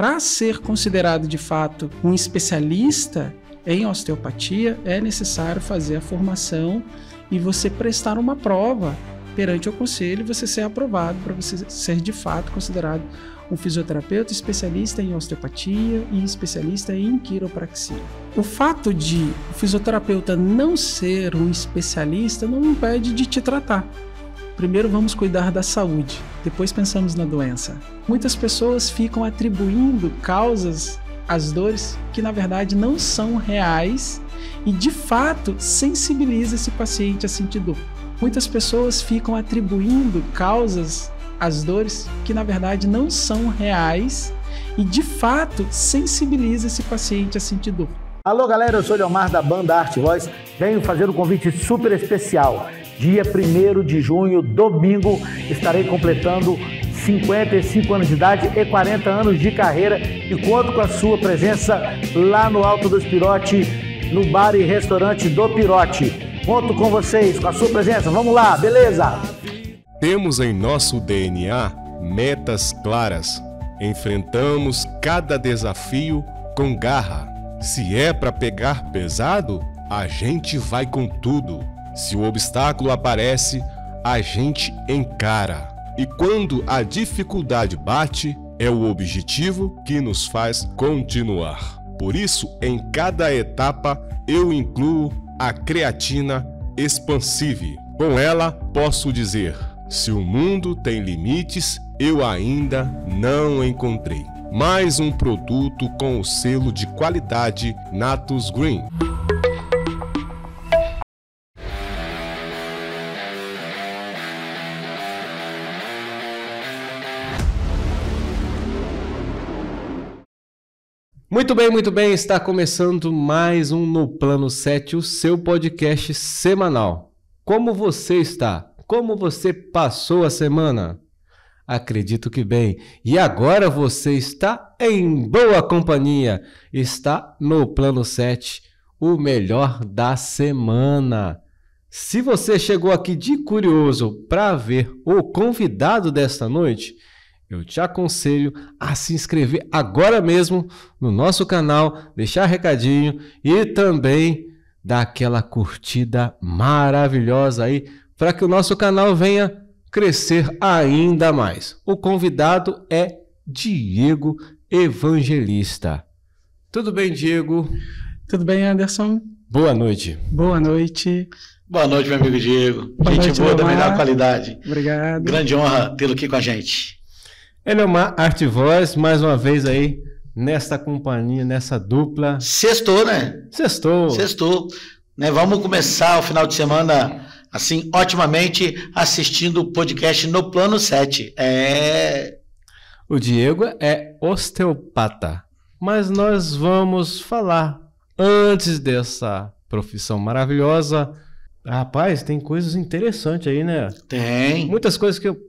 Para ser considerado de fato um especialista em osteopatia, é necessário fazer a formação e você prestar uma prova perante o conselho e você ser aprovado para você ser de fato considerado um fisioterapeuta especialista em osteopatia e especialista em quiropraxia. O fato de o fisioterapeuta não ser um especialista não impede de te tratar. Primeiro vamos cuidar da saúde, depois pensamos na doença. Muitas pessoas ficam atribuindo causas às dores que na verdade não são reais e de fato sensibiliza esse paciente a sentir dor. Muitas pessoas ficam atribuindo causas às dores que na verdade não são reais e de fato sensibiliza esse paciente a sentir dor. Alô galera, eu sou o Leomar da banda Arte Voz, venho fazer um convite super especial. Dia 1º de junho, domingo, estarei completando 55 anos de idade e 40 anos de carreira e conto com a sua presença lá no Alto dos Pirote, no bar e restaurante do Pirote. Conto com vocês, com a sua presença, vamos lá, beleza? Temos em nosso DNA metas claras. Enfrentamos cada desafio com garra. Se é para pegar pesado, a gente vai com tudo. Se o obstáculo aparece, a gente encara. E quando a dificuldade bate, é o objetivo que nos faz continuar. Por isso, em cada etapa, eu incluo a creatina Expansive. Com ela, posso dizer: se o mundo tem limites, eu ainda não encontrei. Mais um produto com o selo de qualidade Natus Green. Muito bem, está começando mais um No Plano 7, o seu podcast semanal. Como você está? Como você passou a semana? Acredito que bem. E agora você está em boa companhia. Está no Plano 7, o melhor da semana. Se você chegou aqui de curioso para ver o convidado desta noite, eu te aconselho a se inscrever agora mesmo no nosso canal, deixar recadinho e também dar aquela curtida maravilhosa aí para que o nosso canal venha crescer ainda mais. O convidado é Diego Evangelista. Tudo bem, Diego? Tudo bem, Anderson? Boa noite. Boa noite. Boa noite, meu amigo Diego. Boa gente noite, boa da Leomar. melhor qualidade. Obrigado. Grande honra tê-lo aqui com a gente. Leomar, Arte Voz, mais uma vez aí nesta companhia, nessa dupla. Sextou, né? Sextou. Né? Vamos começar o final de semana assim, otimamente, assistindo o podcast No Plano 7. O Diego é osteopata, mas nós vamos falar antes dessa profissão maravilhosa. Rapaz, tem coisas interessantes aí, né? Tem. Muitas coisas que eu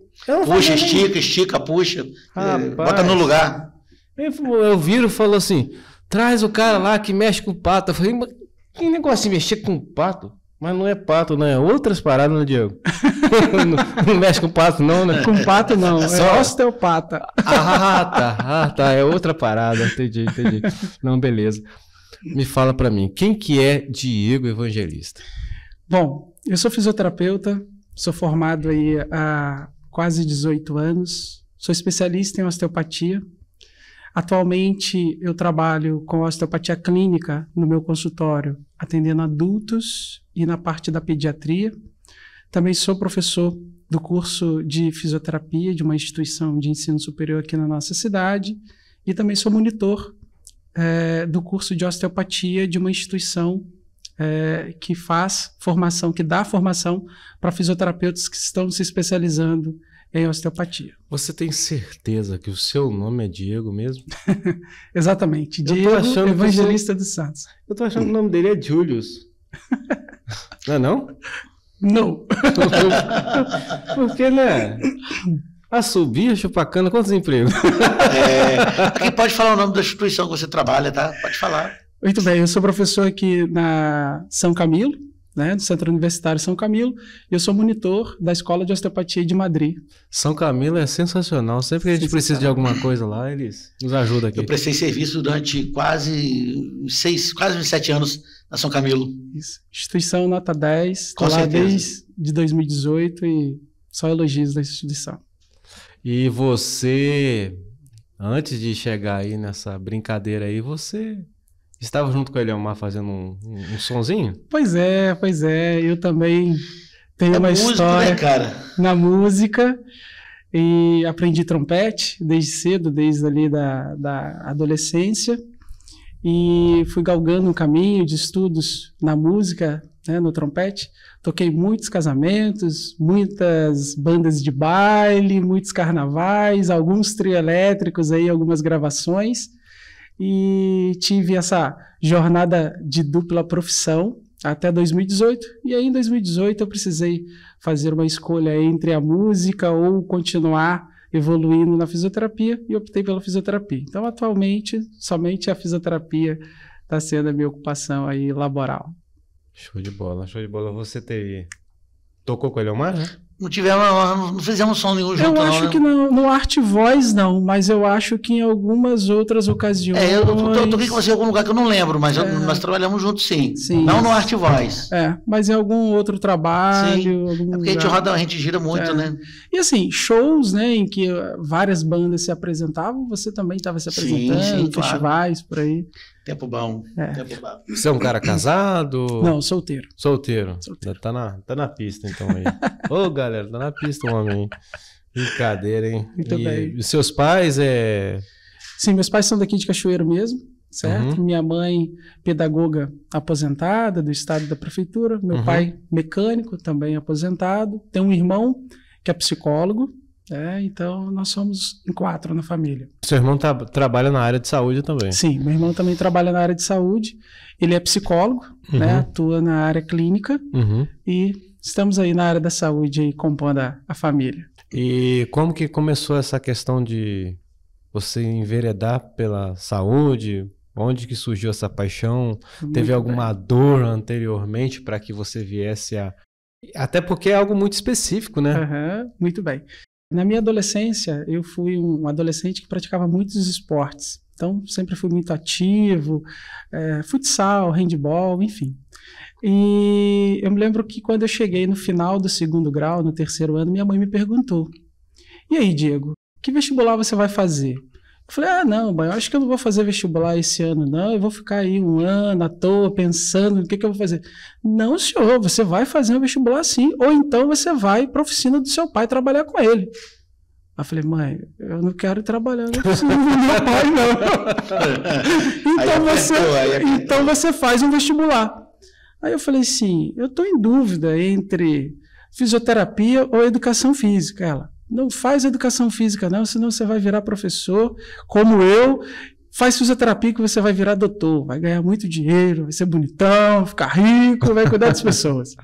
puxa, estica, puxa. Rapaz, bota no lugar. Eu viro e falo assim, traz o cara lá que mexe com pato. Eu falei, mas que negócio de mexer com pato? Mas não é pato, né? Outras paradas, né, Diego? não mexe com pato, não, né? Com pato, não. É osteopata. Tá. É outra parada. Entendi. Não, beleza. Me fala pra mim, quem que é Diego Evangelista? Bom, eu sou fisioterapeuta, sou formado aí há quase 18 anos, sou especialista em osteopatia. Atualmente eu trabalho com osteopatia clínica no meu consultório, atendendo adultos e na parte da pediatria. Também sou professor do curso de fisioterapia de uma instituição de ensino superior aqui na nossa cidade e também sou monitor do curso de osteopatia de uma instituição que faz formação, que dá formação para fisioterapeutas que estão se especializando em osteopatia. Você tem certeza que o seu nome é Diego mesmo? Exatamente, Diego Evangelista dos Santos. Eu tô achando que o nome dele é Julius. Não é não? Não. Porque, né? Assobia, chupacana, quantos empregos? Aqui pode falar o nome da instituição que você trabalha, tá? Pode falar. Muito bem, eu sou professor aqui na São Camilo, né, do Centro Universitário São Camilo, e eu sou monitor da Escola de Osteopatia de Madrid. São Camilo é sensacional. Sempre que a gente precisa de alguma coisa lá, eles nos ajudam aqui. Eu prestei serviço durante quase 7 anos na São Camilo. Isso. Instituição nota 10, estou Com lá certeza. desde 2018 e só elogios da instituição. E você, antes de chegar aí nessa brincadeira aí, você estava junto com o Eliomar fazendo um sonzinho? Pois é, eu também tenho uma músico, história né, cara? na música e aprendi trompete desde cedo, desde ali da adolescência, e fui galgando um caminho de estudos na música, né, no trompete. Toquei muitos casamentos, muitas bandas de baile, muitos carnavais, alguns trio elétricos aí, algumas gravações, e tive essa jornada de dupla profissão até 2018, e aí em 2018 eu precisei fazer uma escolha entre a música ou continuar evoluindo na fisioterapia, e optei pela fisioterapia. Então, atualmente, somente a fisioterapia está sendo a minha ocupação aí laboral. Show de bola, show de bola. Você tocou com o Eliomar, né? Não fizemos som nenhum junto, Eu acho que no Art Voice não, mas eu acho que em algumas outras ocasiões... eu toquei com você em algum lugar que eu não lembro, mas nós trabalhamos juntos sim. Não no Art Voice. Mas em algum outro trabalho... Sim, porque a gente gira muito, né? E assim, shows, né, em que várias bandas se apresentavam, você também estava se apresentando, festivais, por aí. Tempo bom, tempo bom. Você é um cara casado? Não, solteiro. Solteiro. Tá na pista, então, aí. Ô, galera, tá na pista o homem, hein? Brincadeira, hein? Muito bem. E seus pais Sim, meus pais são daqui de Cachoeiro mesmo, certo? Uhum. Minha mãe, pedagoga aposentada do estado da prefeitura. Meu pai, mecânico, também aposentado. Tem um irmão que é psicólogo. Então nós somos em 4 na família. Seu irmão trabalha na área de saúde também? Sim, meu irmão também trabalha na área de saúde. Ele é psicólogo, né, atua na área clínica e estamos aí na área da saúde aí, compondo a família. E como que começou essa questão de você enveredar pela saúde? Onde que surgiu essa paixão? Teve alguma dor anteriormente para que você viesse a... Até porque é algo muito específico, né? Muito bem. Na minha adolescência, eu fui um adolescente que praticava muitos esportes. Então, sempre fui muito ativo, futsal, handball, enfim. E eu me lembro que quando eu cheguei no final do 2º grau, no 3º ano, minha mãe me perguntou: e aí, Diego, que vestibular você vai fazer? Eu falei: não, mãe, eu acho que eu não vou fazer vestibular esse ano, não. Eu vou ficar aí um ano à toa pensando no que eu vou fazer. Não, senhor, você vai fazer um vestibular sim. Ou então você vai para a oficina do seu pai trabalhar com ele. Eu falei: mãe, eu não quero trabalhar na oficina do meu pai, não. Então você faz um vestibular. Aí eu falei assim: eu estou em dúvida entre fisioterapia ou educação física. Ela: não faz educação física não, senão você vai virar professor, como eu. Faz fisioterapia que você vai virar doutor, vai ganhar muito dinheiro, vai ser bonitão, ficar rico, vai cuidar das pessoas.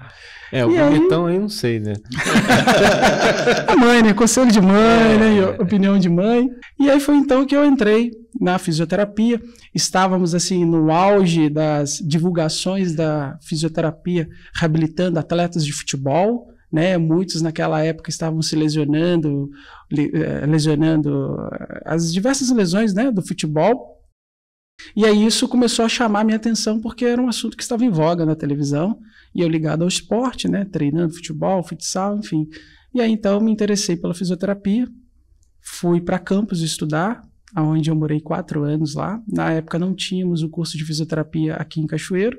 O bonitão aí não sei, né? A mãe, né? Conselho de mãe, né? Opinião de mãe. E aí foi então que eu entrei na fisioterapia. Estávamos assim no auge das divulgações da fisioterapia, reabilitando atletas de futebol, né? Muitos naquela época estavam se lesionando as diversas lesões, né, do futebol. E aí isso começou a chamar a minha atenção porque era um assunto que estava em voga na televisão e eu ligado ao esporte, né, treinando futebol, futsal, enfim. E aí então me interessei pela fisioterapia, fui para Campos estudar, onde eu morei 4 anos lá. Na época não tínhamos o curso de fisioterapia aqui em Cachoeiro.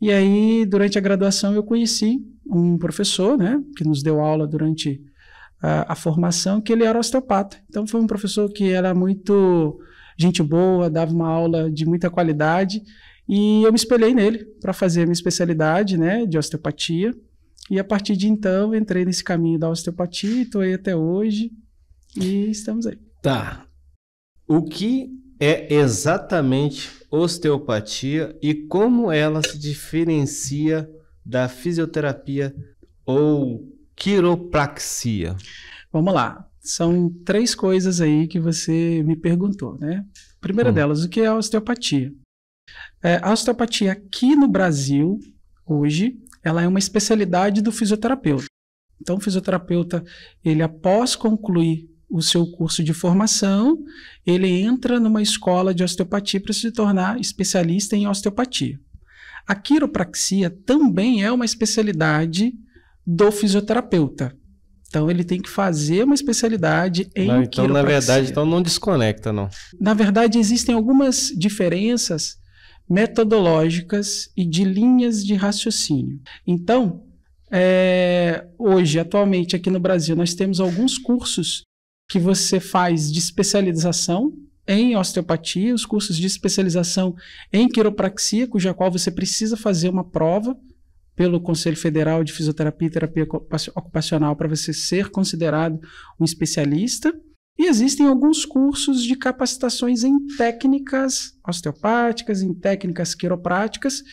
E aí, durante a graduação, eu conheci um professor, né, que nos deu aula durante a formação, que ele era osteopata. Então, foi um professor que era muito gente boa, dava uma aula de muita qualidade, e eu me espelhei nele para fazer a minha especialidade, né, de osteopatia. E a partir de então, entrei nesse caminho da osteopatia, estou aí até hoje, e estamos aí. Tá. O que é exatamente osteopatia e como ela se diferencia da fisioterapia ou quiropraxia? Vamos lá. São 3 coisas aí que você me perguntou, né? Primeira delas, o que é a osteopatia? A osteopatia aqui no Brasil, hoje, ela é uma especialidade do fisioterapeuta. Então, o fisioterapeuta, ele após concluir o seu curso de formação, ele entra numa escola de osteopatia para se tornar especialista em osteopatia. A quiropraxia também é uma especialidade do fisioterapeuta. Então, ele tem que fazer uma especialidade em Então, quiropraxia. na verdade, não desconecta, não. Na verdade, existem algumas diferenças metodológicas e de linhas de raciocínio. Então, hoje, atualmente, aqui no Brasil, nós temos alguns cursos que você faz de especialização em osteopatia, os cursos de especialização em quiropraxia, cuja qual você precisa fazer uma prova pelo Conselho Federal de Fisioterapia e Terapia Ocupacional para você ser considerado um especialista. E existem alguns cursos de capacitações em técnicas osteopáticas, em técnicas quiropráticas,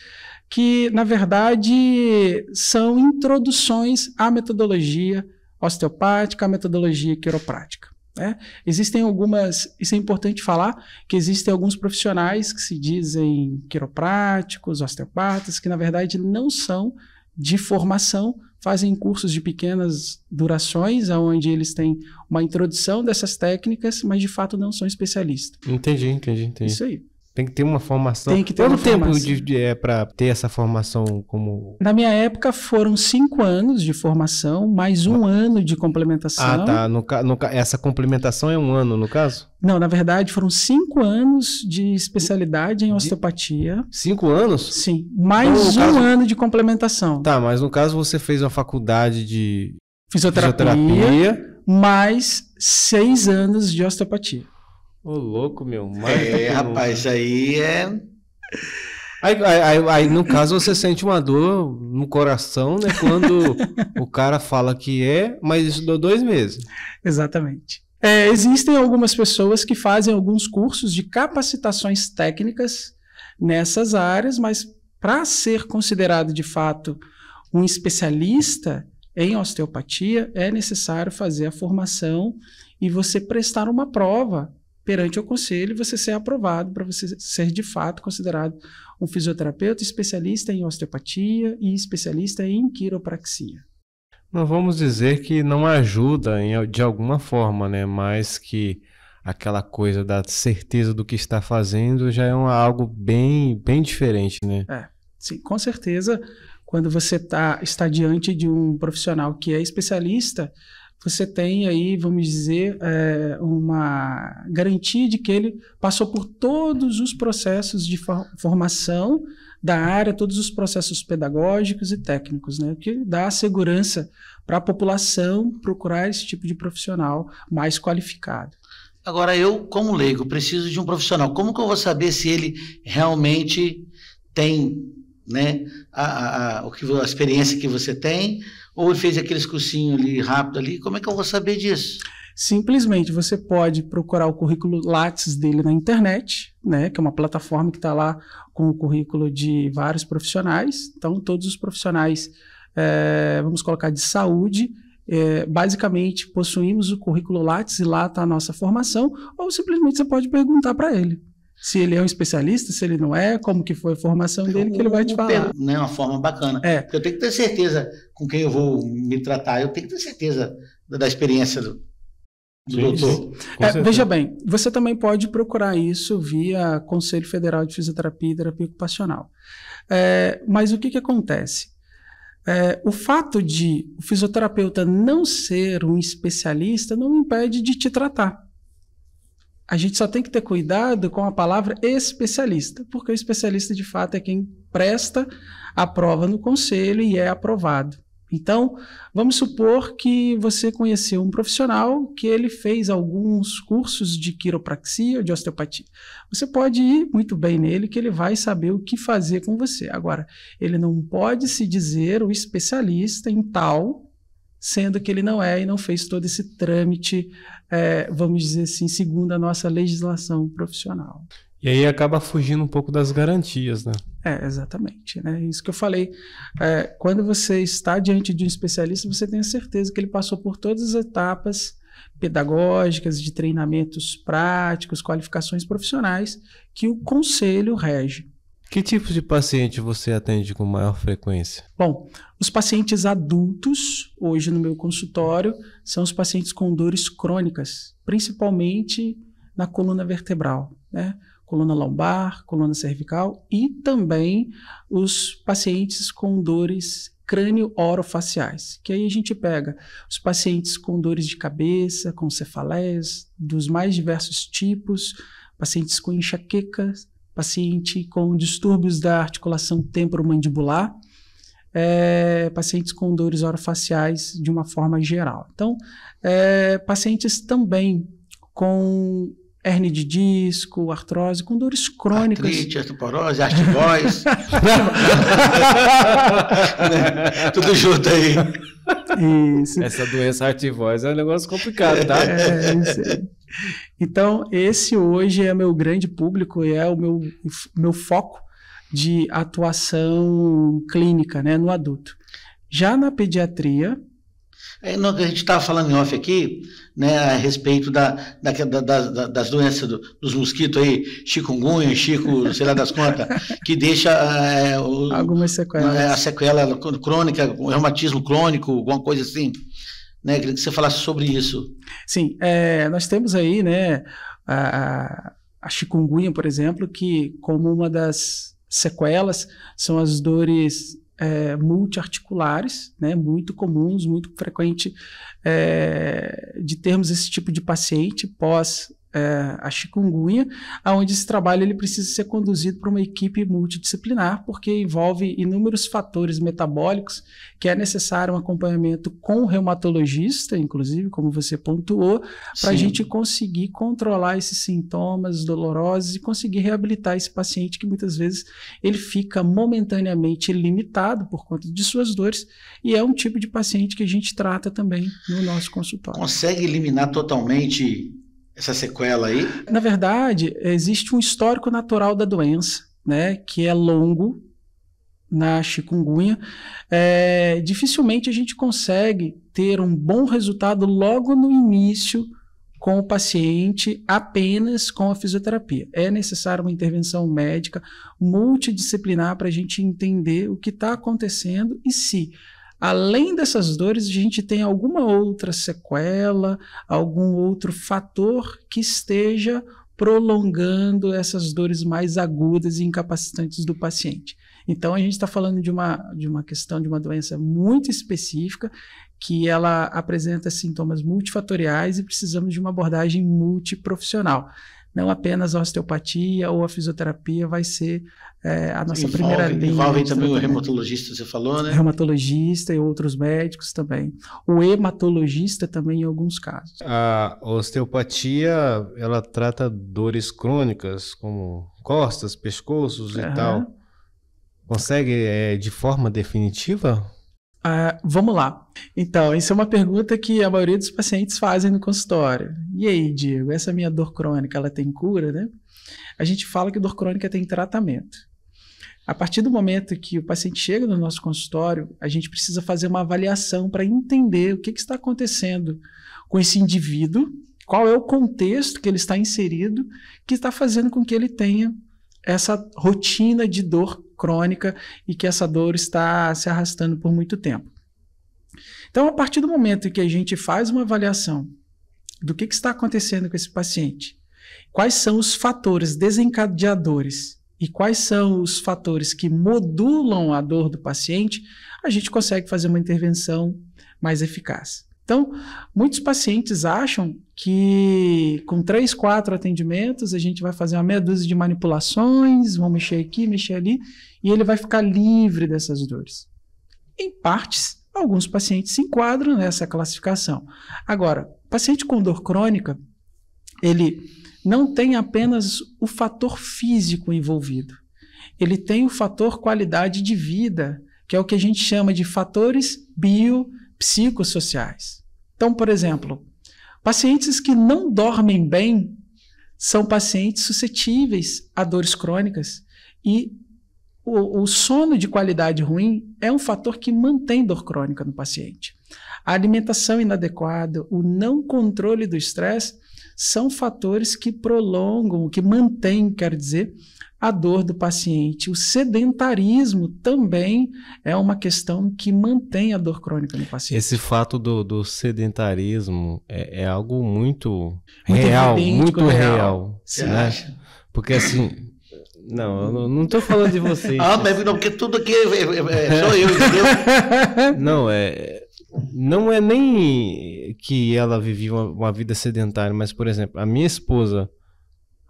que, na verdade, são introduções à metodologia osteopática, à metodologia quiroprática. Né? Existem algumas, isso é importante falar, que existem alguns profissionais que se dizem quiropráticos, osteopatas, que na verdade não são de formação, fazem cursos de pequenas durações, onde eles têm uma introdução dessas técnicas, mas de fato não são especialistas. Entendi. Isso aí. Tem que ter uma formação. Tem que ter uma formação. Quanto tempo é para ter essa formação como... Na minha época foram 5 anos de formação, mais 1 ano de complementação. Ah, tá. Essa complementação é 1 ano, no caso? Não, na verdade foram 5 anos de especialidade em osteopatia. 5 anos? Sim, mais 1 ano de complementação. Tá, mas no caso você fez uma faculdade de fisioterapia. Mais 6 anos de osteopatia. Ô, louco, meu. Rapaz, aí é... Aí, no caso, você sente uma dor no coração, né? Quando o cara fala que mas isso deu 2 meses. Exatamente. Existem algumas pessoas que fazem alguns cursos de capacitações técnicas nessas áreas, mas para ser considerado, de fato, um especialista em osteopatia, é necessário fazer a formação e você prestar uma prova perante o conselho e você ser aprovado para você ser de fato considerado um fisioterapeuta especialista em osteopatia e especialista em quiropraxia. Não vamos dizer que não ajuda de alguma forma, né? Mas que aquela coisa da certeza do que está fazendo já é algo bem diferente, né? Sim, com certeza. Quando você está diante de um profissional que é especialista, você tem aí, vamos dizer, uma garantia de que ele passou por todos os processos de formação da área, todos os processos pedagógicos e técnicos, né? Que dá segurança para a população procurar esse tipo de profissional mais qualificado. Agora, eu, como leigo, preciso de um profissional. Como que eu vou saber se ele realmente tem, né, a experiência que você tem, ou ele fez aqueles cursinhos ali rápido ali? Como é que eu vou saber disso? Simplesmente você pode procurar o currículo Lattes dele na internet, né, que é uma plataforma que está lá com o currículo de vários profissionais. Então, todos os profissionais, vamos colocar de saúde, basicamente possuímos o currículo Lattes e lá está a nossa formação, ou simplesmente você pode perguntar para ele se ele é um especialista, se ele não é, como que foi a formação dele, que ele vai te falar. Né, uma forma bacana. Porque eu tenho que ter certeza com quem eu vou me tratar, eu tenho que ter certeza da experiência do doutor. Veja bem, você também pode procurar isso via Conselho Federal de Fisioterapia e Terapia Ocupacional. Mas o que acontece? O fato de o fisioterapeuta não ser um especialista não impede de te tratar. A gente só tem que ter cuidado com a palavra especialista, porque o especialista de fato é quem presta a prova no conselho e é aprovado. Então, vamos supor que você conheceu um profissional que ele fez alguns cursos de quiropraxia ou de osteopatia. Você pode ir muito bem nele, que ele vai saber o que fazer com você. Agora, ele não pode se dizer o especialista em tal, sendo que ele não é e não fez todo esse trâmite, vamos dizer assim, segundo a nossa legislação profissional. E aí acaba fugindo um pouco das garantias, né? Exatamente. Né? Isso que eu falei. Quando você está diante de um especialista, você tem a certeza que ele passou por todas as etapas pedagógicas, de treinamentos práticos, qualificações profissionais que o conselho rege. Que tipos de paciente você atende com maior frequência? Bom, os pacientes adultos, hoje no meu consultório, são os pacientes com dores crônicas, principalmente na coluna vertebral, né? Coluna lombar, coluna cervical e também os pacientes com dores crânio-orofaciais, que aí a gente pega os pacientes com dores de cabeça, com cefaleias, dos mais diversos tipos, pacientes com enxaquecas, paciente com distúrbios da articulação temporomandibular, pacientes com dores orofaciais de uma forma geral. Então, pacientes também com hérnia de disco, artrose, com dores crônicas. Artrite, osteoporose, artrose. Tudo junto aí. Isso. Essa doença artrose é um negócio complicado, tá? Isso aí. Então, esse hoje é meu grande público e é o meu foco de atuação clínica, né, no adulto. Já na pediatria... A gente estava falando em off aqui, né, a respeito das doenças dos mosquitos aí, chikungunya, sei lá das contas, que deixa algumas sequelas. A sequela crônica, o reumatismo crônico, alguma coisa assim. Né, queria que você falasse sobre isso. Sim, nós temos aí, né, a chikungunya, por exemplo, que como uma das sequelas são as dores multiarticulares, né, muito comuns, muito frequente de termos esse tipo de paciente pós a chikungunya, onde esse trabalho ele precisa ser conduzido por uma equipe multidisciplinar, porque envolve inúmeros fatores metabólicos que é necessário um acompanhamento com o reumatologista, inclusive, como você pontuou, para a gente conseguir controlar esses sintomas dolorosos e conseguir reabilitar esse paciente que muitas vezes ele fica momentaneamente limitado por conta de suas dores, e é um tipo de paciente que a gente trata também no nosso consultório. Consegue eliminar totalmente essa sequela aí? Na verdade, existe um histórico natural da doença, né, que é longo na chikungunya. Dificilmente a gente consegue ter um bom resultado logo no início com o paciente apenas com a fisioterapia. É necessária uma intervenção médica multidisciplinar para a gente entender o que está acontecendo e se além dessas dores, a gente tem alguma outra sequela, algum outro fator que esteja prolongando essas dores mais agudas e incapacitantes do paciente. Então, a gente está falando de uma questão de uma doença muito específica, que ela apresenta sintomas multifatoriais e precisamos de uma abordagem multiprofissional. Não apenas a osteopatia ou a fisioterapia vai ser a nossa primeira linha. Envolve também o reumatologista, você falou, né? Reumatologista e outros médicos também. O hematologista também em alguns casos. A osteopatia, ela trata dores crônicas como costas, pescoços e tal. Consegue de forma definitiva? Vamos lá. Então, isso é uma pergunta que a maioria dos pacientes fazem no consultório. E aí, Diego, essa minha dor crônica, ela tem cura, né? A gente fala que dor crônica tem tratamento. A partir do momento que o paciente chega no nosso consultório, a gente precisa fazer uma avaliação para entender o que está acontecendo com esse indivíduo, qual é o contexto que ele está inserido, que está fazendo com que ele tenha essa rotina de dor crônica e que essa dor está se arrastando por muito tempo. Então, a partir do momento que a gente faz uma avaliação do que está acontecendo com esse paciente, quais são os fatores desencadeadores e quais são os fatores que modulam a dor do paciente, a gente consegue fazer uma intervenção mais eficaz. Então, muitos pacientes acham que com 3, 4 atendimentos a gente vai fazer uma meia dúzia de manipulações, vão mexer aqui, mexer ali, e ele vai ficar livre dessas dores. Em partes, alguns pacientes se enquadram nessa classificação. Agora, paciente com dor crônica, ele não tem apenas o fator físico envolvido, ele tem o fator qualidade de vida, que é o que a gente chama de fatores biopsicossociais. Então, por exemplo, pacientes que não dormem bem são pacientes suscetíveis a dores crônicas e o sono de qualidade ruim é um fator que mantém dor crônica no paciente. A alimentação inadequada, o não controle do estresse são fatores que prolongam, que mantêm, quero dizer, a dor do paciente. O sedentarismo também é uma questão que mantém a dor crônica no paciente. Esse fato do sedentarismo é algo muito real, muito real. Você né? acha? Porque assim, não, eu não estou falando de vocês. Mas não, porque tudo aqui sou eu, entendeu? Não é nem que ela vivia uma vida sedentária, mas, por exemplo, a minha esposa,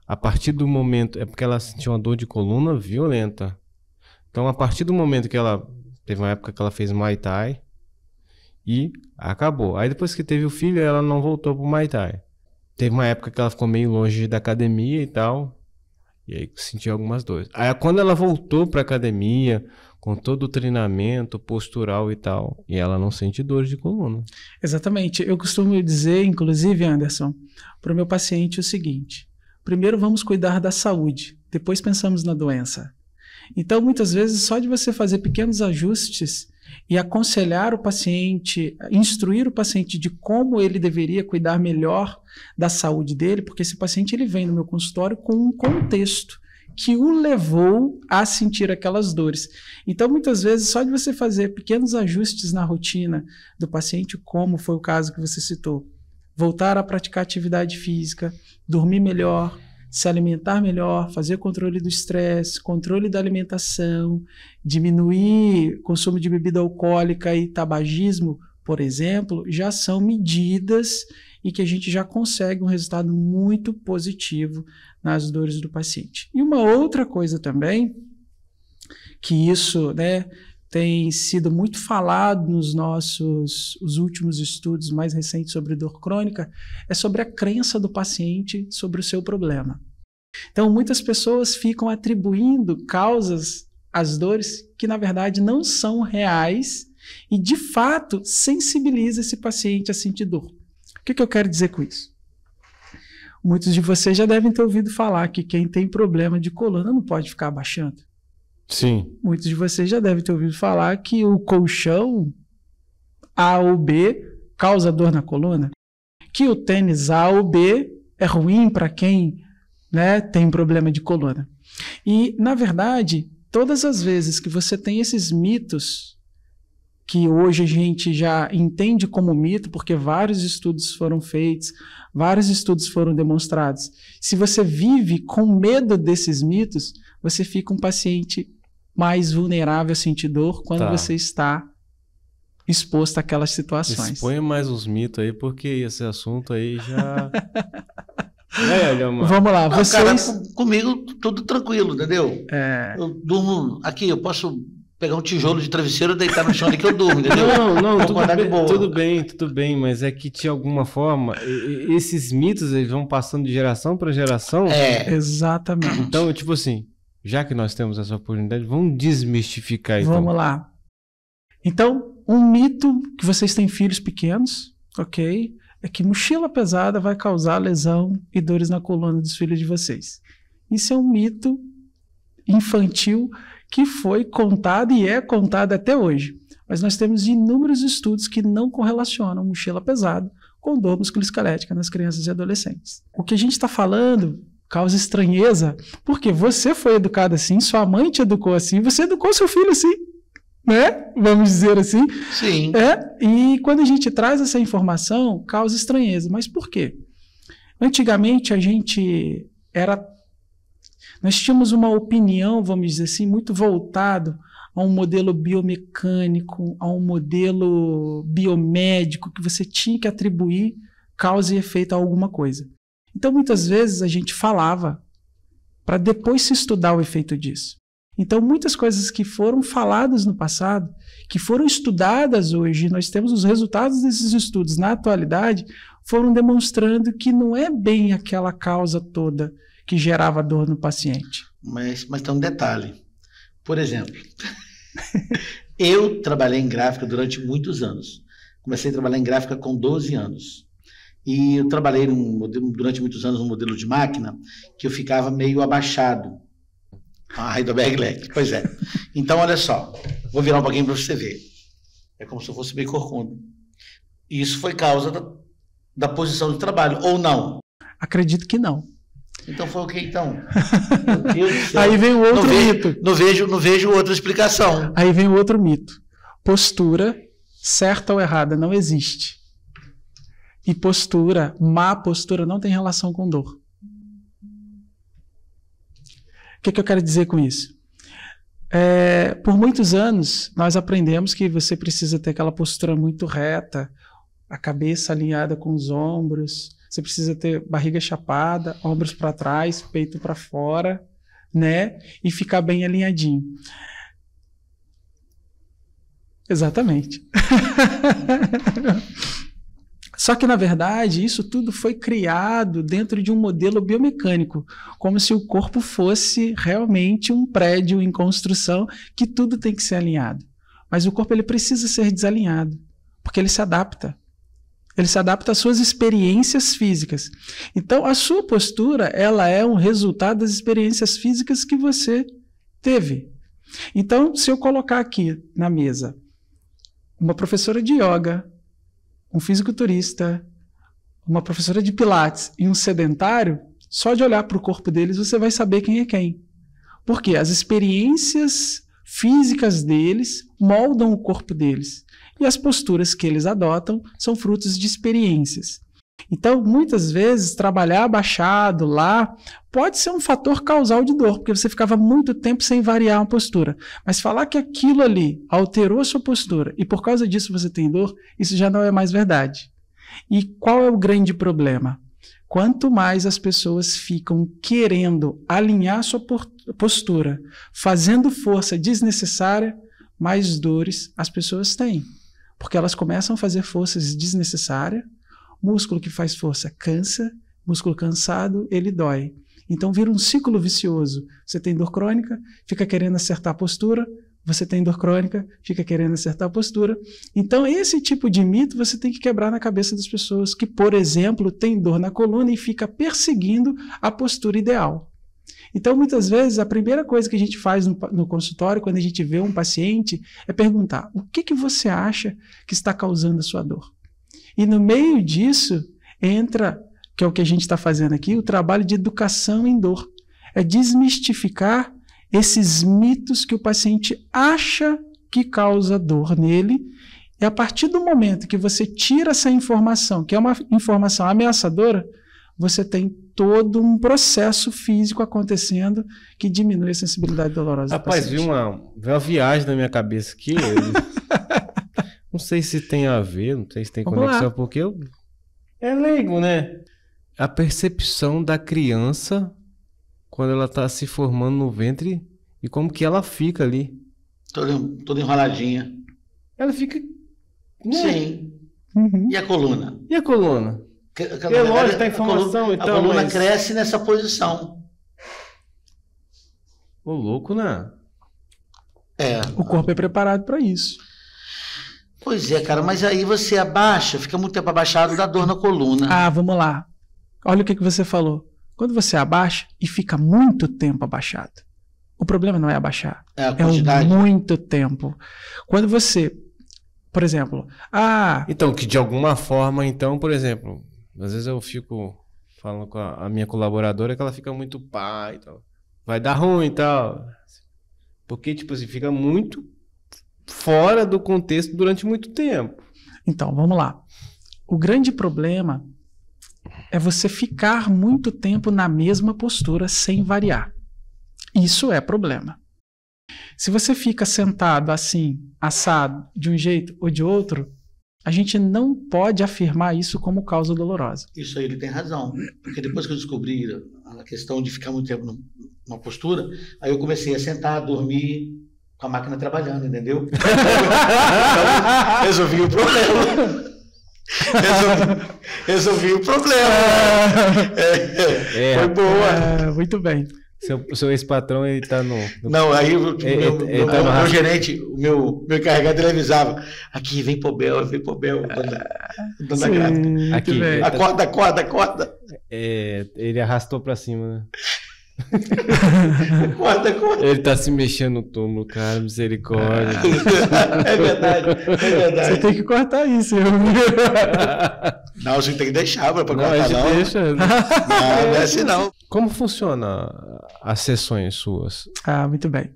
a partir do momento... É porque ela sentiu uma dor de coluna violenta. Então, a partir do momento que ela... Teve uma época que ela fez Muay Thai e acabou. Aí, depois que teve o filho, ela não voltou pro Muay Thai. Teve uma época que ela ficou meio longe da academia e tal. E aí, sentiu algumas dores. Aí, quando ela voltou pra academia... com todo o treinamento postural e tal, e ela não sente dores de coluna. Exatamente. Eu costumo dizer, inclusive, Anderson, para o meu paciente o seguinte: primeiro vamos cuidar da saúde, depois pensamos na doença. Então, muitas vezes, só de você fazer pequenos ajustes e aconselhar o paciente, instruir o paciente de como ele deveria cuidar melhor da saúde dele, porque esse paciente ele vem no meu consultório com um contexto que o levou a sentir aquelas dores. Então, muitas vezes, só de você fazer pequenos ajustes na rotina do paciente, como foi o caso que você citou, voltar a praticar atividade física, dormir melhor, se alimentar melhor, fazer controle do estresse, controle da alimentação, diminuir o consumo de bebida alcoólica e tabagismo, por exemplo, já são medidas e que a gente já consegue um resultado muito positivo nas dores do paciente. E uma outra coisa também, que isso, né, tem sido muito falado nos os últimos estudos mais recentes sobre dor crônica, é sobre a crença do paciente sobre o seu problema. Então, muitas pessoas ficam atribuindo causas às dores que, na verdade, não são reais e, de fato, sensibiliza esse paciente a sentir dor. O que eu quero dizer com isso? Muitos de vocês já devem ter ouvido falar que quem tem problema de coluna não pode ficar abaixando. Sim. Muitos de vocês já devem ter ouvido falar que o colchão A ou B causa dor na coluna. Que o tênis A ou B é ruim para quem, né, tem problema de coluna. E, na verdade, todas as vezes que você tem esses mitos, que hoje a gente já entende como mito, porque vários estudos foram feitos, vários estudos foram demonstrados. Se você vive com medo desses mitos, você fica um paciente mais vulnerável a sentir dor quando você está exposto àquelas situações. Exponha mais os mitos aí, porque esse assunto aí já... Vamos lá, não, vocês... Cara, comigo tudo tranquilo, entendeu? Eu durmo aqui, eu posso pegar um tijolo de travesseiro e deitar no chão ali que eu durmo, entendeu? Não, tudo bem, mas é que de alguma forma, esses mitos eles vão passando de geração para geração. Exatamente. Então, tipo assim, já que nós temos essa oportunidade, vamos desmistificar então. Vamos lá. Então, um mito que vocês têm filhos pequenos, ok? É que mochila pesada vai causar lesão e dores na coluna dos filhos de vocês. Isso é um mito infantil que foi contado e é contado até hoje. Mas nós temos inúmeros estudos que não correlacionam mochila pesada com dor musculoesquelética nas crianças e adolescentes. O que a gente está falando causa estranheza, porque você foi educado assim, sua mãe te educou assim, você educou seu filho assim, né? Vamos dizer assim. Sim. E quando a gente traz essa informação, causa estranheza. Mas por quê? Antigamente nós tínhamos uma opinião, vamos dizer assim, muito voltado a um modelo biomecânico, a um modelo biomédico que você tinha que atribuir causa e efeito a alguma coisa. Então, muitas vezes a gente falava para depois se estudar o efeito disso. Então, muitas coisas que foram faladas no passado, que foram estudadas hoje, nós temos os resultados desses estudos na atualidade, foram demonstrando que não é bem aquela causa toda que gerava dor no paciente. Mas tem um detalhe. Por exemplo, eu trabalhei em gráfica durante muitos anos. Comecei a trabalhar em gráfica com 12 anos. E eu trabalhei durante muitos anos num modelo de máquina que eu ficava meio abaixado. A Heidelberg Leg. Pois é. Então, olha só. Vou virar um pouquinho para você ver. É como se eu fosse meio corcunda. Isso foi causa da posição de trabalho, ou não? Acredito que não. Então foi o que então? Meu Deus do céu. Aí vem o outro mito. Não vejo outra explicação. Aí vem o outro mito. Postura certa ou errada não existe. E má postura não tem relação com dor. O que eu quero dizer com isso? Por muitos anos, nós aprendemos que você precisa ter aquela postura muito reta, a cabeça alinhada com os ombros, você precisa ter barriga chapada, ombros para trás, peito para fora, né? E ficar bem alinhadinho. Exatamente. Só que, na verdade, isso tudo foi criado dentro de um modelo biomecânico, como se o corpo fosse realmente um prédio em construção que tudo tem que ser alinhado. Mas o corpo ele precisa ser desalinhado, porque ele se adapta. Ele se adapta às suas experiências físicas. Então, a sua postura ela é um resultado das experiências físicas que você teve. Então, se eu colocar aqui na mesa uma professora de yoga, um fisiculturista, uma professora de pilates e um sedentário, só de olhar para o corpo deles você vai saber quem é quem. Porque as experiências físicas deles moldam o corpo deles. E as posturas que eles adotam são frutos de experiências. Então, muitas vezes, trabalhar abaixado lá pode ser um fator causal de dor, porque você ficava muito tempo sem variar uma postura. Mas falar que aquilo ali alterou a sua postura e por causa disso você tem dor, isso já não é mais verdade. E qual é o grande problema? Quanto mais as pessoas ficam querendo alinhar a sua postura, fazendo força desnecessária, mais dores as pessoas têm. Porque elas começam a fazer forças desnecessárias, músculo que faz força cansa, músculo cansado, ele dói. Então vira um ciclo vicioso. Você tem dor crônica, fica querendo acertar a postura, você tem dor crônica, fica querendo acertar a postura. Então esse tipo de mito você tem que quebrar na cabeça das pessoas que, por exemplo, tem dor na coluna e fica perseguindo a postura ideal. Então, muitas vezes, a primeira coisa que a gente faz no consultório, quando a gente vê um paciente, é perguntar: o que você acha que está causando a sua dor? E no meio disso, entra, que é o que a gente está fazendo aqui, o trabalho de educação em dor. É desmistificar esses mitos que o paciente acha que causa dor nele. E a partir do momento que você tira essa informação, que é uma informação ameaçadora, você tem todo um processo físico acontecendo que diminui a sensibilidade dolorosa. Rapaz, vi uma viagem na minha cabeça aqui. Não sei se tem a ver, não sei se tem conexão, porque é leigo, né? A percepção da criança quando ela está se formando no ventre e como que ela fica ali. Toda enroladinha. Ela fica... Né? Sim. Uhum. E a coluna? E a coluna? É lógico, tá informação, então. A coluna cresce nessa posição. Ô, louco, né? O corpo é preparado para isso. Pois é, cara, mas aí você abaixa, fica muito tempo abaixado, dá dor na coluna. Ah, vamos lá. Olha o que você falou. Quando você abaixa e fica muito tempo abaixado, o problema não é abaixar. É a quantidade. É muito tempo. Quando você, por exemplo... Então, que de alguma forma, então, por exemplo... Às vezes eu fico falando com a minha colaboradora que ela fica muito pá e tal. Vai dar ruim e tal. Porque, tipo assim, fica muito fora do contexto durante muito tempo. Então, vamos lá. O grande problema é você ficar muito tempo na mesma postura sem variar. Isso é problema. Se você fica sentado assim, assado, de um jeito ou de outro, a gente não pode afirmar isso como causa dolorosa. Isso aí ele tem razão. Porque depois que eu descobri a questão de ficar muito tempo numa postura, aí eu comecei a sentar, dormir com a máquina trabalhando, entendeu? Então, resolvi o problema. Resolvi o problema. Foi boa. Muito bem. Seu ex-patrão, ele tá no... Não, aí o meu gerente, o meu encarregado, ele avisava: aqui, vem pro Bel, dona grávida. Aqui. Acorda. Ele arrastou pra cima, né? Corta. Ele tá se mexendo no túmulo, cara, misericórdia. É verdade. Você tem que cortar isso. Não, você tem que deixar pra Não, cortar, a gente não. deixa. Não é assim, não. Como funciona as sessões suas? Muito bem.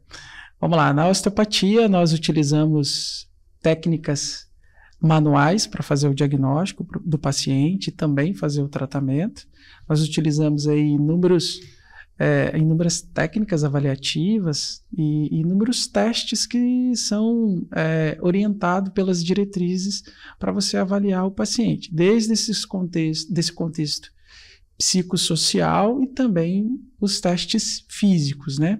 Vamos lá. Na osteopatia, nós utilizamos técnicas manuais para fazer o diagnóstico do paciente e também fazer o tratamento. Nós utilizamos aí inúmeras técnicas avaliativas e inúmeros testes que são orientados pelas diretrizes para você avaliar o paciente, desde desse contexto psicossocial e também os testes físicos, né?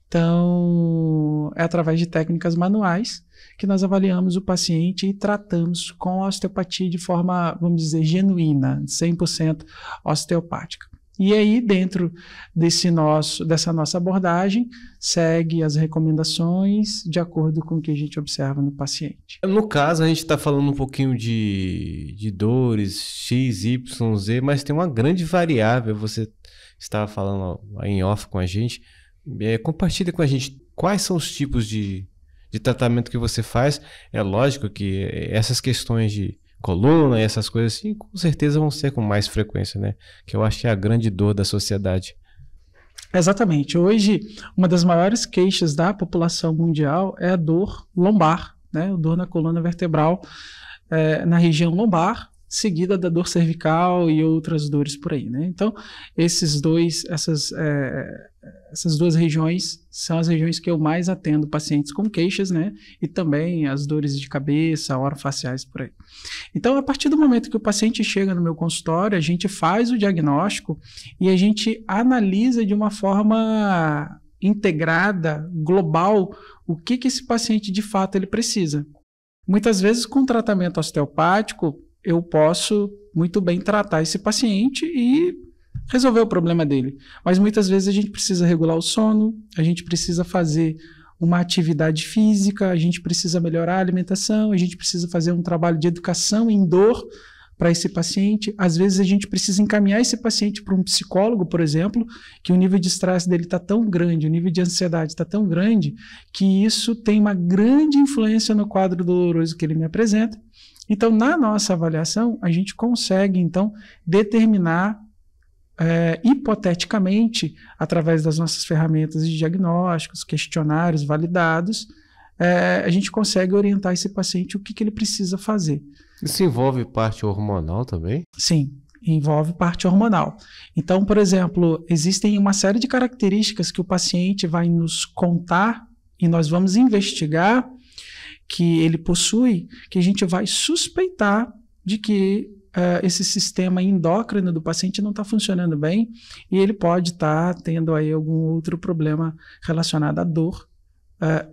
Então, é através de técnicas manuais que nós avaliamos o paciente e tratamos com a osteopatia de forma, vamos dizer, genuína, 100% osteopática. E aí, dentro dessa nossa abordagem, segue as recomendações de acordo com o que a gente observa no paciente. No caso, a gente está falando um pouquinho de dores, X, Y, Z, mas tem uma grande variável. Você estava falando em off com a gente. Compartilha com a gente quais são os tipos de tratamento que você faz. É lógico que essas questões de coluna e essas coisas assim, com certeza vão ser com mais frequência, né? Que eu acho que é a grande dor da sociedade. Exatamente. Hoje, uma das maiores queixas da população mundial é a dor lombar, né? A dor na coluna vertebral, na região lombar, seguida da dor cervical e outras dores por aí, né? Então, essas duas regiões são as regiões que eu mais atendo pacientes com queixas, né? E também as dores de cabeça, orofaciais por aí. Então, a partir do momento que o paciente chega no meu consultório, a gente faz o diagnóstico e a gente analisa de uma forma integrada, global, o que esse paciente de fato ele precisa. Muitas vezes, com tratamento osteopático, eu posso muito bem tratar esse paciente e resolver o problema dele. Mas muitas vezes a gente precisa regular o sono, a gente precisa fazer uma atividade física, a gente precisa melhorar a alimentação, a gente precisa fazer um trabalho de educação em dor para esse paciente. Às vezes a gente precisa encaminhar esse paciente para um psicólogo, por exemplo, que o nível de estresse dele está tão grande, o nível de ansiedade está tão grande, que isso tem uma grande influência no quadro doloroso que ele me apresenta. Então, na nossa avaliação, a gente consegue, então, determinar hipoteticamente, através das nossas ferramentas de diagnósticos, questionários validados, a gente consegue orientar esse paciente o que ele precisa fazer. Isso envolve parte hormonal também? Sim, envolve parte hormonal. Então, por exemplo, existem uma série de características que o paciente vai nos contar e nós vamos investigar que ele possui, que a gente vai suspeitar de que esse sistema endócrino do paciente não está funcionando bem e ele pode estar tendo aí algum outro problema relacionado à dor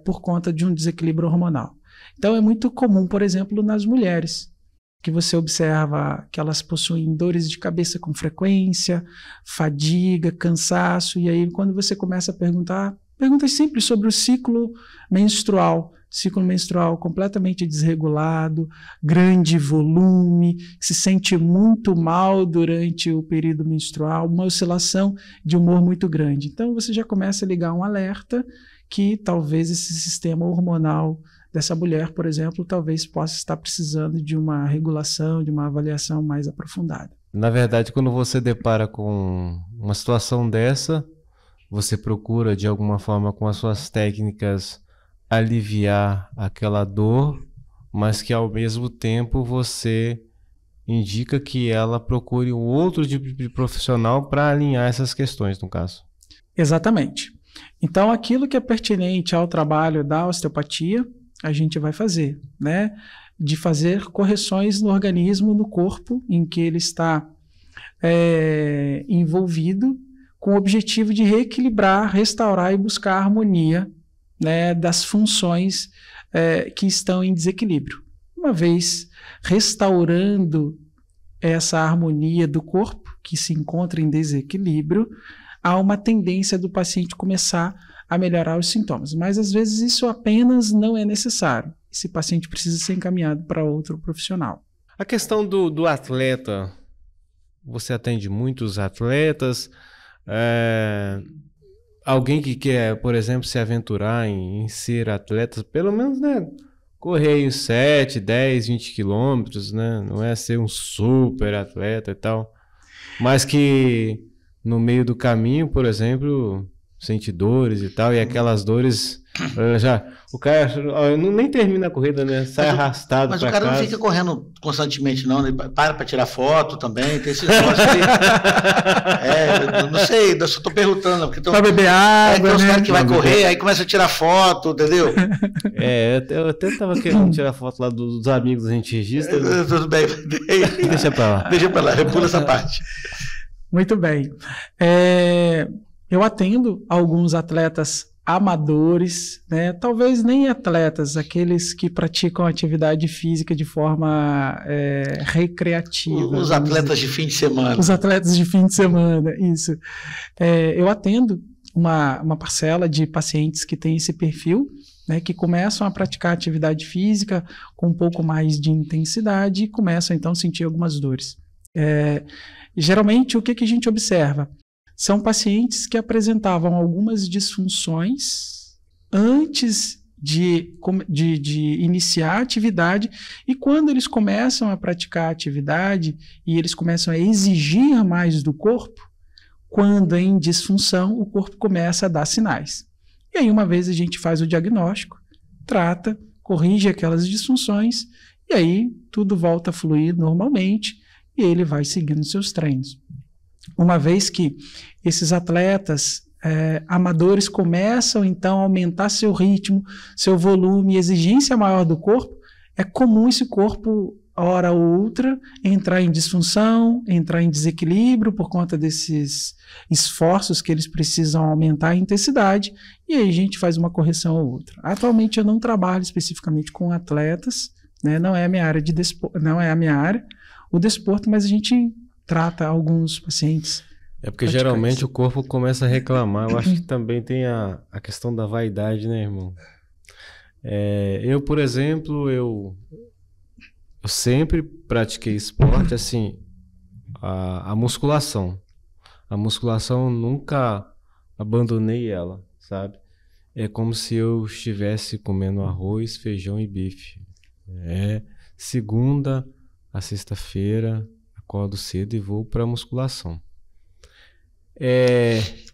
por conta de um desequilíbrio hormonal. Então é muito comum, por exemplo, nas mulheres, que você observa que elas possuem dores de cabeça com frequência, fadiga, cansaço, e aí quando você começa a perguntar, perguntas simples sobre o ciclo menstrual completamente desregulado, grande volume, se sente muito mal durante o período menstrual, uma oscilação de humor muito grande. Então você já começa a ligar um alerta que talvez esse sistema hormonal dessa mulher, por exemplo, talvez possa estar precisando de uma regulação, de uma avaliação mais aprofundada. Na verdade, quando você depara com uma situação dessa, você procura de alguma forma com as suas técnicas aliviar aquela dor, mas que ao mesmo tempo você indica que ela procure um outro tipo de profissional para alinhar essas questões, no caso. Exatamente. Então, aquilo que é pertinente ao trabalho da osteopatia, a gente vai fazer, né? De fazer correções no organismo, no corpo, em que ele está envolvido, com o objetivo de reequilibrar, restaurar e buscar a harmonia, né, das funções que estão em desequilíbrio. Uma vez restaurando essa harmonia do corpo, que se encontra em desequilíbrio, há uma tendência do paciente começar a melhorar os sintomas. Mas, às vezes, isso apenas não é necessário. Esse paciente precisa ser encaminhado para outro profissional. A questão do atleta, você atende muitos atletas, Alguém que quer, por exemplo, se aventurar em ser atleta, pelo menos, né, correr em 7, 10, 20 quilômetros, né? Não é ser um super atleta e tal. Mas que no meio do caminho, por exemplo, sente dores e tal, e aquelas dores... o cara nem termina a corrida, né? Sai arrastado pra casa. Mas o cara não fica correndo constantemente, não. Ele para pra tirar foto também. Tem esses negócios ali. Não sei, eu só tô perguntando. Pra beber água, tem uns caras que vai correr, aí começa a tirar foto, entendeu? Eu até tava querendo tirar foto lá dos amigos, a gente registra. Tudo bem. Deixa pra lá. Repula essa parte. Muito bem. Eu atendo alguns atletas amadores, né? Talvez nem atletas, aqueles que praticam atividade física de forma recreativa. Os atletas de fim de semana. Os atletas de fim de semana, isso. Eu atendo uma parcela de pacientes que tem esse perfil, né, que começam a praticar atividade física com um pouco mais de intensidade e começam então a sentir algumas dores. Geralmente, o que a gente observa? São pacientes que apresentavam algumas disfunções antes de iniciar a atividade, e quando eles começam a praticar a atividade e eles começam a exigir mais do corpo, quando em disfunção, o corpo começa a dar sinais. E aí, uma vez a gente faz o diagnóstico, trata, corrige aquelas disfunções, e aí tudo volta a fluir normalmente, e ele vai seguindo seus treinos. Uma vez que esses atletas amadores começam então a aumentar seu ritmo, seu volume, exigência maior do corpo, é comum esse corpo, hora ou outra, entrar em disfunção, entrar em desequilíbrio por conta desses esforços que eles precisam aumentar a intensidade, e aí a gente faz uma correção ou outra. Atualmente eu não trabalho especificamente com atletas, né? Não é a minha área o desporto, mas a gente trata alguns pacientes. Porque geralmente o corpo começa a reclamar. Eu acho que também tem a questão da vaidade, né, irmão? Eu, por exemplo, eu sempre pratiquei esporte, assim, a musculação. A musculação, nunca abandonei ela, sabe? É como se eu estivesse comendo arroz, feijão e bife. Segunda a sexta-feira, acordo cedo e vou para musculação.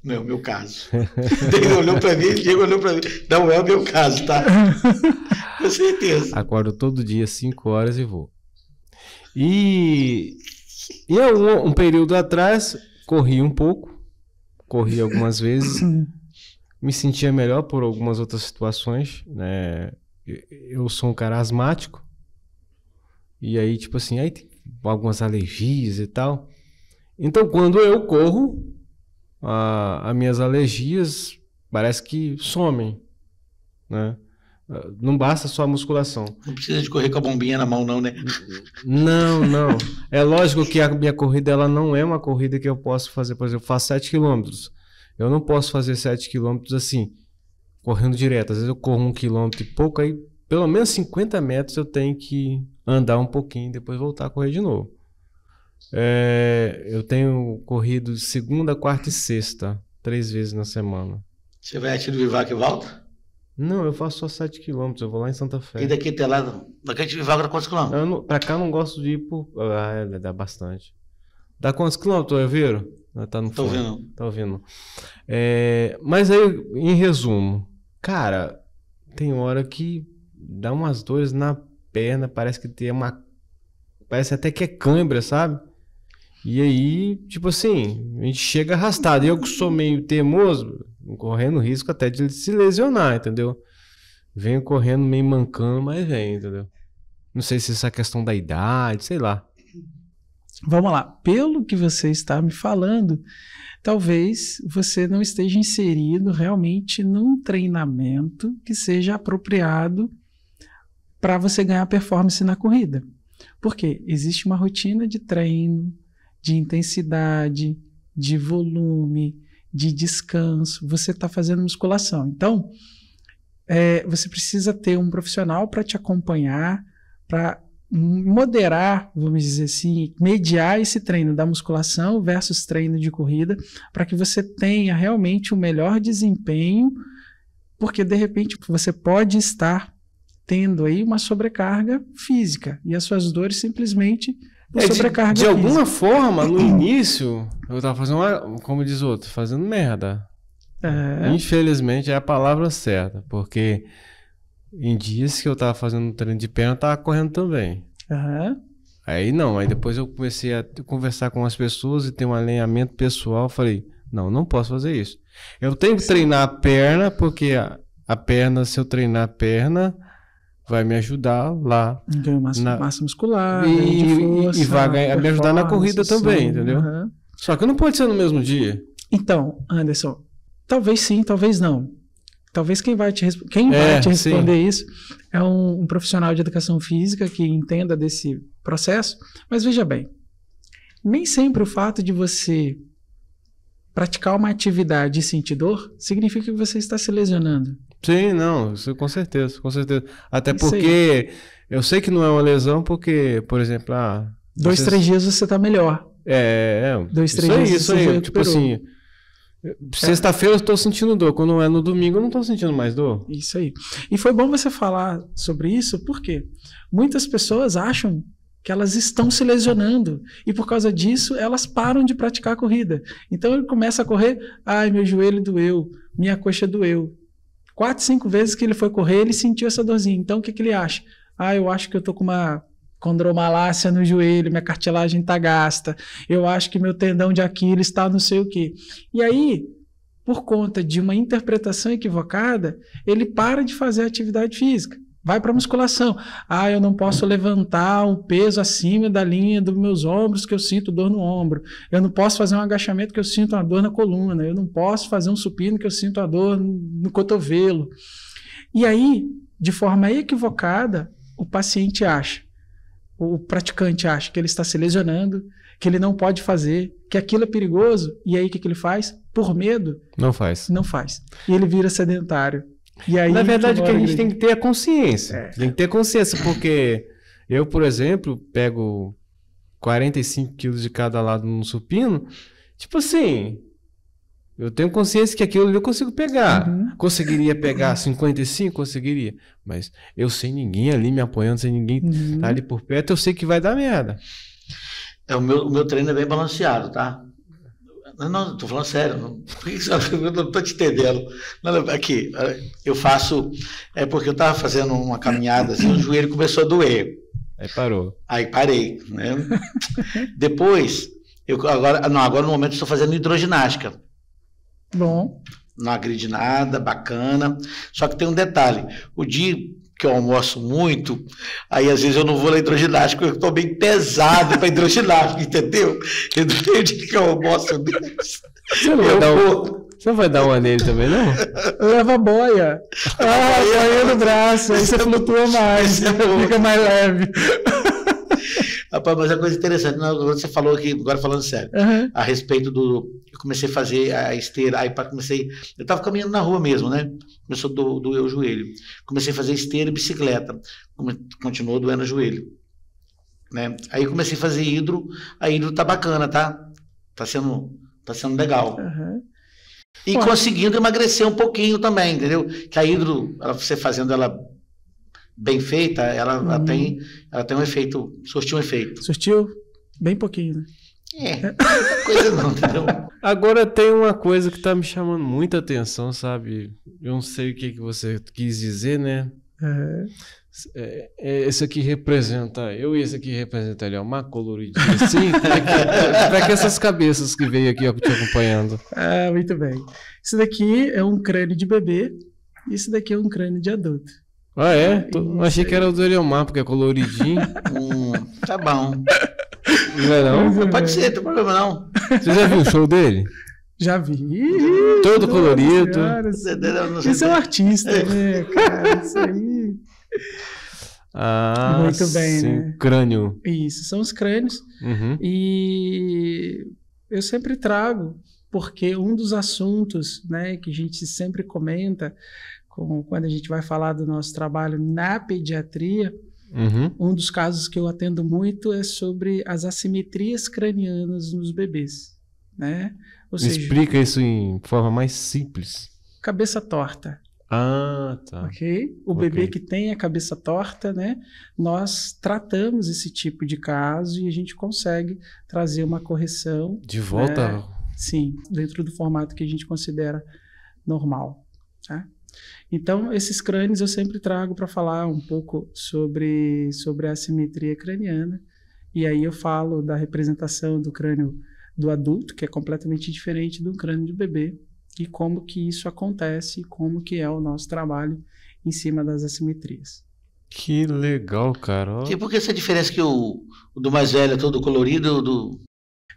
Não é o meu caso. Diego olhou para mim, não é o meu caso, tá? Com certeza. Acordo todo dia 5 horas e vou. E um período atrás, corri um pouco, corri algumas vezes, me sentia melhor por algumas outras situações, né? Eu sou um cara asmático, e aí, tipo assim, aí tem algumas alergias e tal. Então, quando eu corro, as minhas alergias parece que somem, né? Não basta só a musculação. Não precisa de correr com a bombinha na mão, não, né? Não. É lógico que a minha corrida, ela não é uma corrida que eu posso fazer. Por exemplo, eu faço 7 km. Eu não posso fazer 7 km assim, correndo direto. Às vezes eu corro 1 km e pouco, aí pelo menos 50 metros eu tenho que andar um pouquinho e depois voltar a correr de novo. Eu tenho corrido segunda, quarta e sexta, 3 vezes na semana. Você vai a Tiro Vivac e volta? Não, eu faço só 7 km, eu vou lá em Santa Fé. E daqui até lá, daqui a Tiro Vivac dá quantos quilômetros? Pra cá eu não gosto de ir por... dá bastante. Dá quantos quilômetros, Eviro? Tá no fone. Tá ouvindo. Mas aí, em resumo, cara, tem hora que dá umas dores na perna, parece até que é cãibra, sabe? E aí, tipo assim, a gente chega arrastado. E eu que sou meio teimoso, correndo risco até de se lesionar, entendeu? Venho correndo meio mancando, mas vem, entendeu? Não sei se essa questão da idade, sei lá. Vamos lá. Pelo que você está me falando, talvez você não esteja inserido realmente num treinamento que seja apropriado para você ganhar performance na corrida. Porque existe uma rotina de treino, de intensidade, de volume, de descanso. Você está fazendo musculação. Então, você precisa ter um profissional para te acompanhar, para moderar, vamos dizer assim, mediar esse treino da musculação versus treino de corrida, para que você tenha realmente o melhor desempenho, porque de repente você pode estar tendo aí uma sobrecarga física e as suas dores simplesmente por sobrecarga de alguma forma, no início, eu tava fazendo como diz o outro, fazendo merda. Infelizmente é a palavra certa, porque em dias que eu tava fazendo treino de perna, eu tava correndo também. Aí depois eu comecei a conversar com as pessoas e ter um alinhamento pessoal. Falei, não posso fazer isso. Eu tenho que treinar a perna, porque a perna, se eu treinar a perna, vai me ajudar lá. Ganho massa muscular, e vai me ajudar na corrida também, entendeu? Só que não pode ser no mesmo dia. Então, Anderson, talvez sim, talvez não. Talvez quem vai te responder isso é um profissional de educação física que entenda desse processo. Mas veja bem, nem sempre o fato de você praticar uma atividade e sentir dor significa que você está se lesionando. Sim, não, isso com certeza, com certeza. Até isso porque eu sei que não é uma lesão, porque, por exemplo, 2, 3 dias você está melhor. 2, 3 dias isso aí, tipo assim, sexta-feira eu estou sentindo dor, quando é no domingo eu não estou sentindo mais dor. Isso aí. E foi bom você falar sobre isso, porque muitas pessoas acham que elas estão se lesionando e por causa disso elas param de praticar a corrida. Então ele começa a correr, meu joelho doeu, minha coxa doeu. 4, 5 vezes que ele foi correr, ele sentiu essa dorzinha. Então o que ele acha? Eu acho que eu tô com uma condromalácia no joelho, minha cartilagem está gasta, eu acho que meu tendão de Aquiles está não sei o quê. E aí, por conta de uma interpretação equivocada, ele para de fazer atividade física, vai para a musculação. Eu não posso levantar um peso acima da linha dos meus ombros que eu sinto dor no ombro, eu não posso fazer um agachamento que eu sinto uma dor na coluna, eu não posso fazer um supino que eu sinto a dor no cotovelo. E aí, de forma equivocada, o paciente acha, o praticante acha que ele está se lesionando, que ele não pode fazer, que aquilo é perigoso, e aí o que ele faz? Por medo, não faz. E ele vira sedentário. E aí, na verdade, que a gente tem que ter a consciência. Tem que ter consciência, porque eu, por exemplo, pego 45 quilos de cada lado no supino, tipo assim, eu tenho consciência que aquilo ali eu consigo pegar. Conseguiria pegar 55? Conseguiria. Mas eu sem ninguém ali me apoiando, sem ninguém tá ali por perto, eu sei que vai dar merda. O meu treino é bem balanceado, tá? Não, tô falando sério. Eu não tô te entendendo. Aqui, eu faço... porque eu tava fazendo uma caminhada, assim, o joelho começou a doer. Aí parou. Aí parei, né? Depois, agora no momento estou fazendo hidroginástica. Bom. Não agride nada, bacana. Só que tem um detalhe. O dia que eu almoço muito, aí às vezes eu não vou na hidroginástica, eu estou bem pesado para hidroginástica, entendeu? Eu não tenho dia que eu almoço mesmo. Você não vai dar uma nele também, não? Leva a boia. Boia no braço, aí você flutua mais, fica mais leve. Rapaz, mas é coisa interessante, você falou aqui, agora falando sério, a respeito eu comecei a fazer a esteira, aí eu estava caminhando na rua mesmo, né? Começou a doer o joelho. Comecei a fazer esteira e bicicleta, continuou doendo o joelho. Né? Aí comecei a fazer hidro, a hidro tá bacana, tá? Tá sendo legal. E conseguindo emagrecer um pouquinho também, entendeu? Que a hidro, você fazendo ela bem feita, ela tem um efeito, surtiu um efeito. Surtiu bem pouquinho, né? Coisa não, entendeu? Agora tem uma coisa que tá me chamando muita atenção, sabe? Eu não sei o que você quis dizer, né? Esse aqui representa eu e esse aqui representa ele, uma coloridinha assim. Como é que essas cabeças que veio aqui te acompanhando? Muito bem. Isso daqui é um crânio de bebê e isso daqui é um crânio de adulto. Achei que era o do Eliomar, porque é coloridinho. Tá bom. Não? Pode ser, não tem problema não. Você já viu o show dele? Já vi. Todo colorido. Isso é um artista, né, cara? Isso aí. Muito bem, sim, né? Crânio. Isso, são os crânios. E eu sempre trago, porque um dos assuntos, né, que a gente sempre comenta quando a gente vai falar do nosso trabalho na pediatria Um dos casos que eu atendo muito é sobre as assimetrias cranianas nos bebês, né? Ou seja, explica isso em forma mais simples. Cabeça torta. Ah, tá. Ok? O bebê que tem a cabeça torta, né? Nós tratamos esse tipo de caso e a gente consegue trazer uma correção. De volta? Né? Sim, dentro do formato que a gente considera normal. Tá? Então, esses crânios eu sempre trago para falar um pouco sobre a assimetria craniana. E aí eu falo da representação do crânio do adulto, que é completamente diferente do crânio do bebê. E como que isso acontece, como que é o nosso trabalho em cima das assimetrias. Que legal, cara. E por que essa diferença que o do mais velho é todo colorido, do...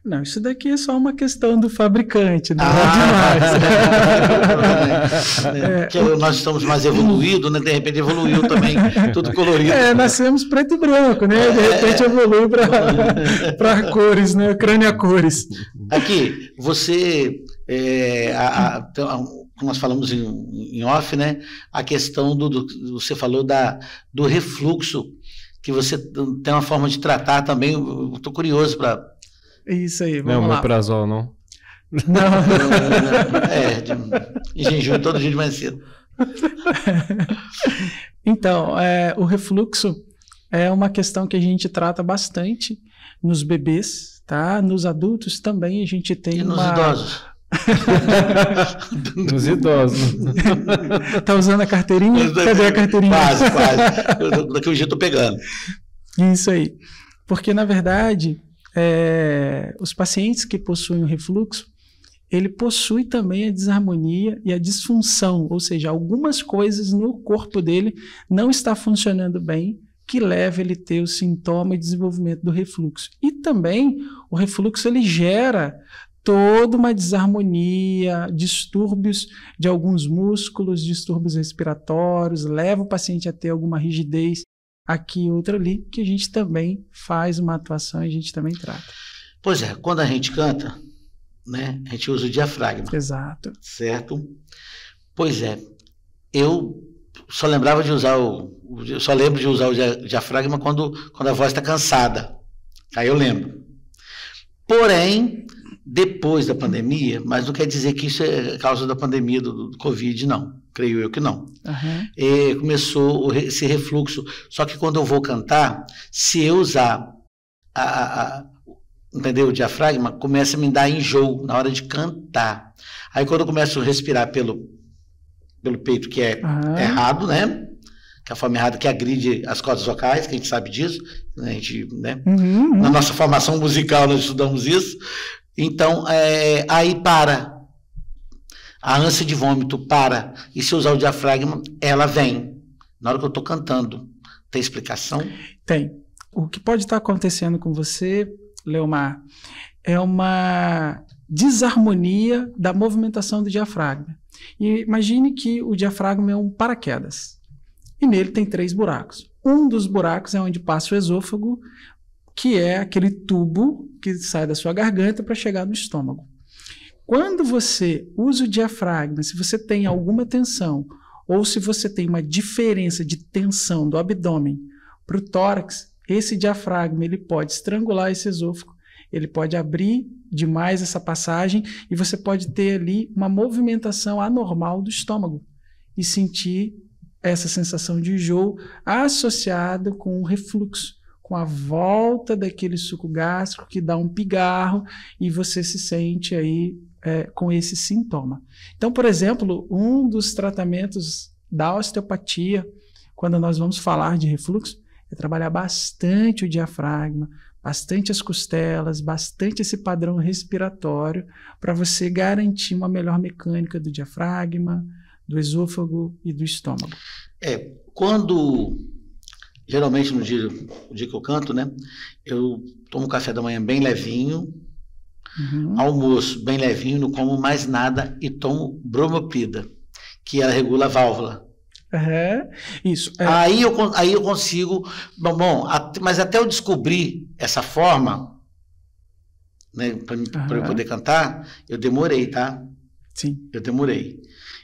Não, isso daqui é só uma questão do fabricante, não é demais. Que nós estamos mais evoluídos, né? De repente evoluiu também, tudo colorido. Nascemos preto e branco, né? De repente evolui para cores, né? Crânio a cores. Aqui, você... como nós falamos em off, né? A questão você falou do refluxo, que você tem uma forma de tratar também. Eu estou curioso para... Isso aí, vamos lá. Não, omeprazol, não? Não. Em jejum todo dia de manhã cedo. Então, o refluxo é uma questão que a gente trata bastante nos bebês, tá? Nos adultos também a gente tem e nos idosos? Nos idosos. Tá usando a carteirinha? Cadê a carteirinha? Quase. Daqui um dia eu tô pegando. Isso aí. Porque, na verdade, os pacientes que possuem o refluxo, ele possui também a desarmonia e a disfunção, ou seja, algumas coisas no corpo dele não está funcionando bem, que leva ele a ter o sintoma e desenvolvimento do refluxo. E também o refluxo ele gera toda uma desarmonia, distúrbios de alguns músculos, distúrbios respiratórios, leva o paciente a ter alguma rigidez aqui e outra ali, que a gente também faz uma atuação e a gente também trata. Pois é, quando a gente canta, né, a gente usa o diafragma. Exato. Certo? Pois é, eu só lembrava de usar só lembro de usar o diafragma quando a voz está cansada. Aí eu lembro. Porém, depois da pandemia, mas não quer dizer que isso é causa da pandemia do Covid, não. Creio eu que não. Começou esse refluxo. Só que quando eu vou cantar, se eu usar entendeu? O diafragma, começa a me dar enjoo na hora de cantar. Aí quando eu começo a respirar pelo peito, que é errado, né? Que é a forma errada que agride as cordas vocais, que a gente sabe disso. A gente, né? Na nossa formação musical nós estudamos isso. Então, aí para. A ânsia de vômito para. E se eu usar o diafragma, ela vem. Na hora que eu estou cantando. Tem explicação? Tem. O que pode estar acontecendo com você, Leomar, é uma desarmonia da movimentação do diafragma. E imagine que o diafragma é um paraquedas. E nele tem 3 buracos. Um dos buracos é onde passa o esôfago, que é aquele tubo que sai da sua garganta para chegar no estômago. Quando você usa o diafragma, se você tem alguma tensão, ou se você tem uma diferença de tensão do abdômen para o tórax, esse diafragma ele pode estrangular esse esôfago, ele pode abrir demais essa passagem e você pode ter ali uma movimentação anormal do estômago e sentir essa sensação de enjoo associada com o refluxo, com a volta daquele suco gástrico que dá um pigarro e você se sente aí com esse sintoma. Então, por exemplo, um dos tratamentos da osteopatia, quando nós vamos falar de refluxo, é trabalhar bastante o diafragma, bastante as costelas, bastante esse padrão respiratório para você garantir uma melhor mecânica do diafragma, do esôfago e do estômago. Quando, geralmente no dia que eu canto, né, eu tomo café da manhã bem levinho, almoço bem levinho, não como mais nada e tomo bromoprida, que ela regula a válvula. Isso. Aí eu consigo, mas até eu descobrir essa forma, né, para eu poder cantar, eu demorei, tá? Sim. Eu demorei.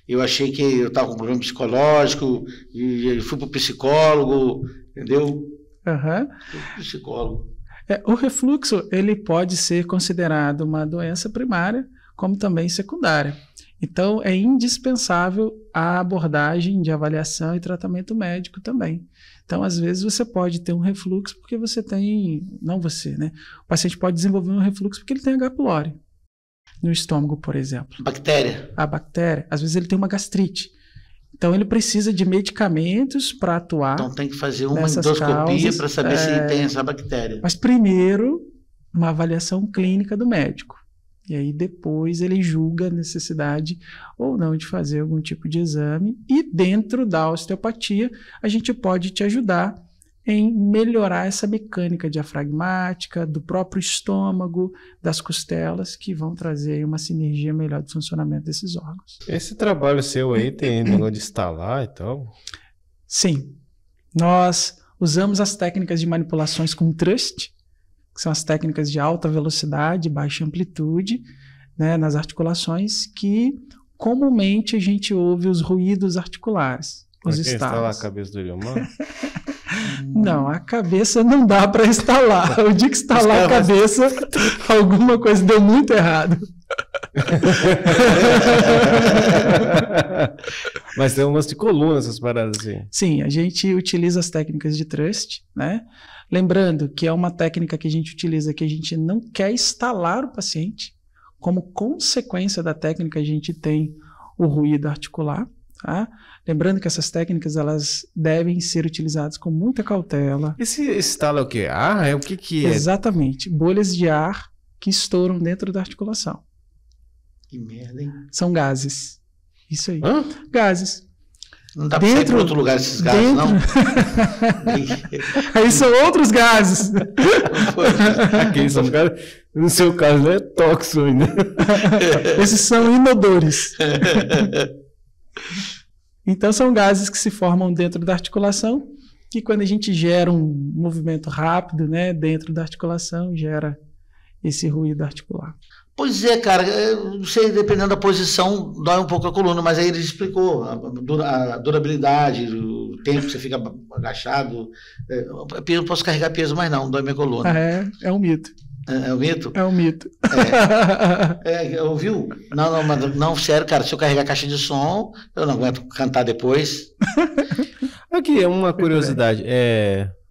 Eu achei que eu estava com problema psicológico e fui para o psicólogo, entendeu? Aham. Fui pro psicólogo. O refluxo, ele pode ser considerado uma doença primária, como também secundária. Então, é indispensável a abordagem de avaliação e tratamento médico também. Então, às vezes, você pode ter um refluxo porque você tem... Não você, né? O paciente pode desenvolver um refluxo porque ele tem H. pylori no estômago, por exemplo. Bactéria. A bactéria. Às vezes, ele tem uma gastrite. Então, ele precisa de medicamentos para atuar. Então, tem que fazer uma endoscopia para saber se tem essa bactéria. Mas, primeiro, uma avaliação clínica do médico. E aí, depois, ele julga a necessidade ou não de fazer algum tipo de exame. E dentro da osteopatia, a gente pode te ajudar em melhorar essa mecânica diafragmática, do próprio estômago, das costelas, que vão trazer uma sinergia melhor do funcionamento desses órgãos. Esse trabalho seu aí tem negócio de estalar e tal? Sim. Nós usamos as técnicas de manipulações com thrust, que são as técnicas de alta velocidade, baixa amplitude, né, nas articulações, que comumente a gente ouve os ruídos articulares, os estalos. Instalar a cabeça do Eliomar? Não, a cabeça não dá para instalar. O dia que instalar a cabeça, alguma coisa deu muito errado. Mas tem umas de coluna, essas paradas assim. Sim, a gente utiliza as técnicas de thrust, né? Lembrando que é uma técnica que a gente utiliza que a gente não quer instalar o paciente. Como consequência da técnica, a gente tem o ruído articular. Tá? Lembrando que essas técnicas elas devem ser utilizadas com muita cautela. Esse estalo é o quê? Ar? O que é? Exatamente. Bolhas de ar que estouram dentro da articulação. Que merda, hein? São gases. Isso aí. Hã? Gases. Não dá para sair para outro lugar esses gases, não? Aí são outros gases. Aqueles são gases. No seu caso, não é tóxico ainda. Esses são inodores. Então são gases que se formam dentro da articulação e quando a gente gera um movimento rápido, né, dentro da articulação, gera esse ruído articular. Pois é, cara, eu não sei, dependendo da posição, dói um pouco a coluna, mas aí ele explicou a durabilidade, o tempo que você fica agachado. Eu não posso carregar peso mais não, dói minha coluna. É um mito. É um mito? É um mito. Ouviu? Não, sério, cara, se eu carregar caixa de som, eu não aguento cantar depois. Aqui, uma curiosidade,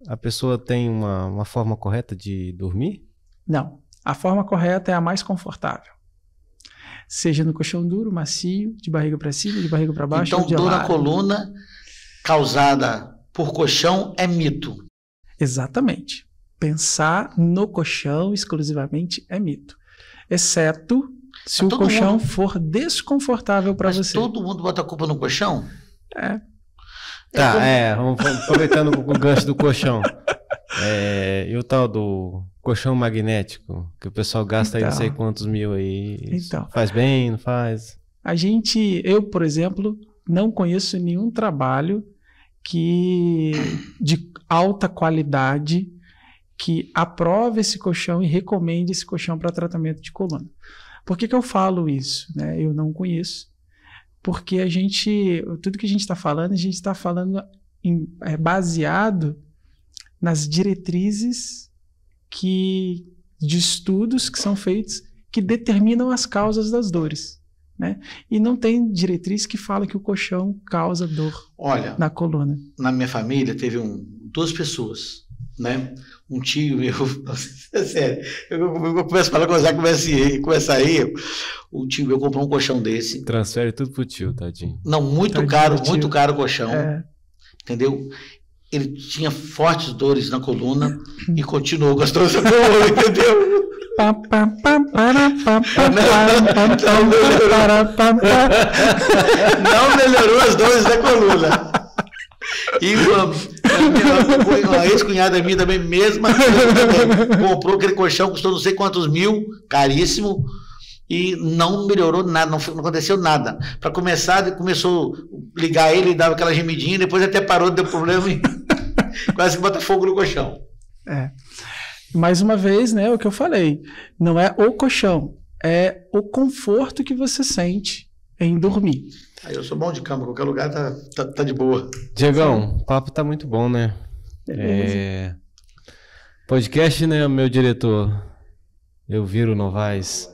a pessoa tem uma forma correta de dormir? Não. A forma correta é a mais confortável. Seja no colchão duro, macio, de barriga para cima, de barriga para baixo. Então, dor na coluna causada por colchão é mito. Exatamente. Pensar no colchão exclusivamente é mito. Exceto se o colchão for desconfortável para você. Todo mundo bota a culpa no colchão? Vamos aproveitando o gancho do colchão. E o tal do colchão magnético, que o pessoal gasta aí não sei quantos mil aí. Então, faz bem, não faz? Eu, por exemplo, não conheço nenhum trabalho de alta qualidade que aprove esse colchão e recomende esse colchão para tratamento de coluna. Por que eu falo isso? Né? Eu não conheço. Porque tudo que a gente está falando baseado nas diretrizes de estudos que são feitos que determinam as causas das dores. Né? E não tem diretriz que fala que o colchão causa dor na coluna. Na minha família teve duas pessoas, né? Um tio meu, é sério, eu começo a falar, começa a ir, o tio meu comprou um colchão desse. Transfere tudo pro tio, tadinho. Não, muito caro o colchão, entendeu? Ele tinha fortes dores na coluna e continuou com as dores na coluna, entendeu? Não melhorou as dores da coluna. E uma ex-cunhada minha também, mesma coisa, comprou aquele colchão, custou não sei quantos mil, caríssimo, e não melhorou nada, não aconteceu nada. Para começar, começou a ligar ele, dava aquela gemidinha, depois até parou, deu problema e quase que bota fogo no colchão. Mais uma vez, né, o que eu falei, não é o colchão, é o conforto que você sente em dormir. Aí eu sou bom de cama, qualquer lugar tá de boa. Diegão, o papo tá muito bom, né? Podcast, né, meu diretor? Eu viro Novaes.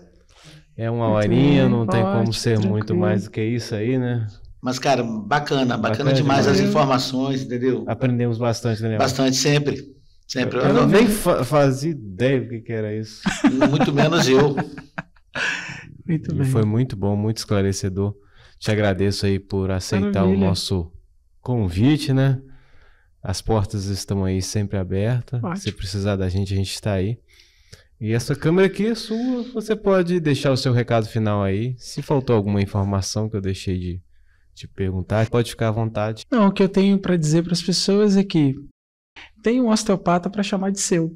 É uma horinha, não tem como ser muito mais do que isso aí, né? Mas, cara, bacana demais as informações, entendeu? Aprendemos bastante, né? Bastante, sempre. Eu nem fazia ideia do que era isso. Muito menos eu. Muito bem. Foi muito bom, muito esclarecedor. Te agradeço aí por aceitar o nosso convite, né? As portas estão aí sempre abertas. Ótimo. Se precisar da gente está aí. E essa câmera aqui é sua. Você pode deixar o seu recado final aí. Se faltou alguma informação que eu deixei de te perguntar, pode ficar à vontade. Não, o que eu tenho para dizer para as pessoas é que tem um osteopata para chamar de seu.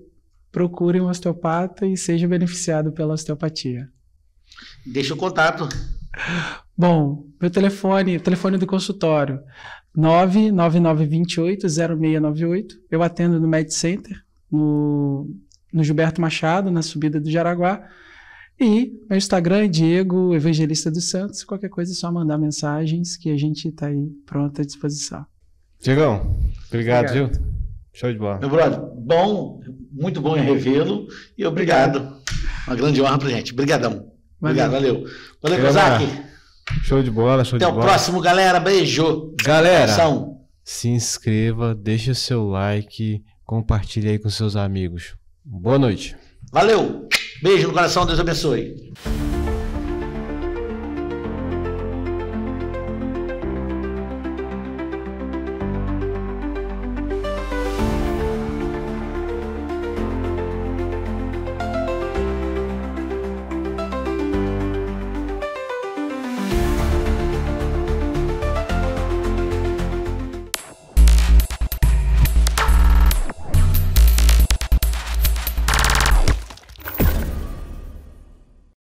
Procure um osteopata e seja beneficiado pela osteopatia. Deixa o contato. Bom, meu telefone, o telefone do consultório, 99928-0698. Eu atendo no Med Center, no Gilberto Machado, na subida do Jaraguá. E meu Instagram é Diego Evangelista dos Santos. Qualquer coisa é só mandar mensagens que a gente está aí pronto à disposição. Diegão, obrigado, viu? Show de bola. Meu brother, muito bom em revê-lo e obrigado. Uma grande honra pra gente. Obrigadão. Obrigado, valeu. Valeu, Kozak. Show de bola, show de bola. Até o próximo, galera. Beijo. Galera, se inscreva, deixe o seu like, compartilhe aí com seus amigos. Boa noite. Valeu. Beijo no coração, Deus abençoe.